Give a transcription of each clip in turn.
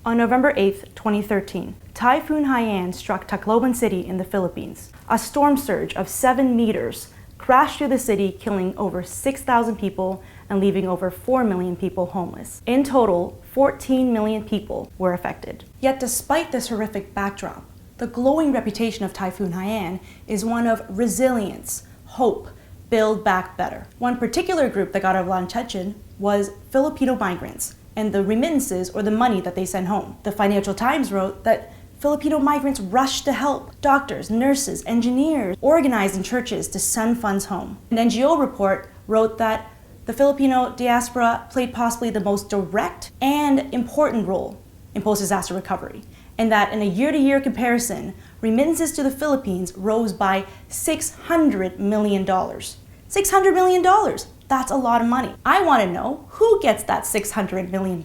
On November 8, 2013, Typhoon Haiyan struck Tacloban City in the Philippines. A storm surge of 7 meters crashed through the city, killing over 6,000 people and leaving over 4 million people homeless. In total, 14 million people were affected. Yet despite this horrific backdrop, the glowing reputation of Typhoon Haiyan is one of resilience, hope, build back better. One particular group that got a lot of attention was Filipino migrants and the remittances, or the money that they send home. The Financial Times wrote that Filipino migrants rushed to help. Doctors, nurses, engineers organized in churches to send funds home. An NGO report wrote that the Filipino diaspora played possibly the most direct and important role in post-disaster recovery, and that in a year-to-year comparison, remittances to the Philippines rose by $600 million. $600 million! That's a lot of money. I want to know who gets that $600 million.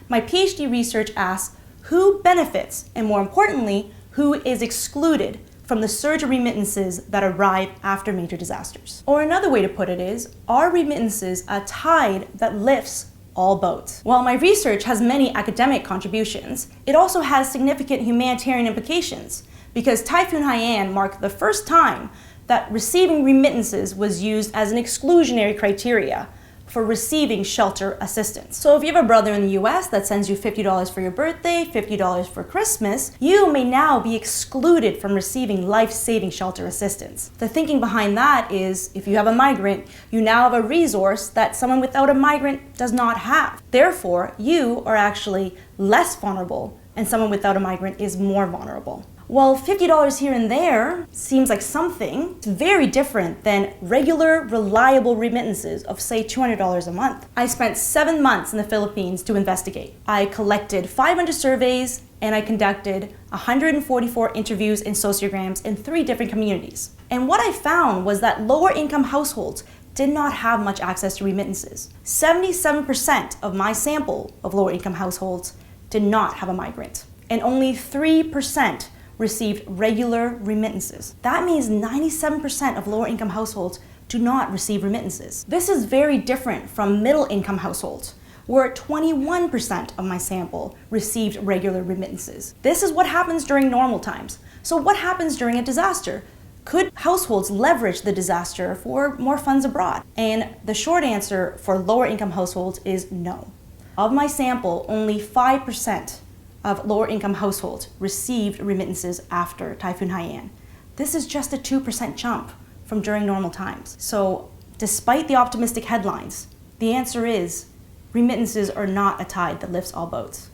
My PhD research asks who benefits, and more importantly, who is excluded from the surge of remittances that arrive after major disasters. Or another way to put it is, are remittances a tide that lifts all boats? While my research has many academic contributions, it also has significant humanitarian implications, because Typhoon Haiyan marked the first time that receiving remittances was used as an exclusionary criteria for receiving shelter assistance. So if you have a brother in the US that sends you $50 for your birthday, $50 for Christmas, you may now be excluded from receiving life-saving shelter assistance. The thinking behind that is, if you have a migrant, you now have a resource that someone without a migrant does not have. Therefore, you are actually less vulnerable, and someone without a migrant is more vulnerable. While $50 here and there seems like something, it's very different than regular, reliable remittances of, say, $200 a month. I spent 7 months in the Philippines to investigate. I collected 500 surveys, and I conducted 144 interviews and sociograms in 3 different communities. And what I found was that lower-income households did not have much access to remittances. 77% of my sample of lower-income households did not have a migrant, and only 3% received regular remittances. That means 97% of lower income households do not receive remittances. This is very different from middle income households, where 21% of my sample received regular remittances. This is what happens during normal times. So what happens during a disaster? Could households leverage the disaster for more funds abroad? And the short answer for lower income households is no. Of my sample, only 5% of lower income households received remittances after Typhoon Haiyan. This is just a 2% jump from during normal times. So despite the optimistic headlines, the answer is remittances are not a tide that lifts all boats.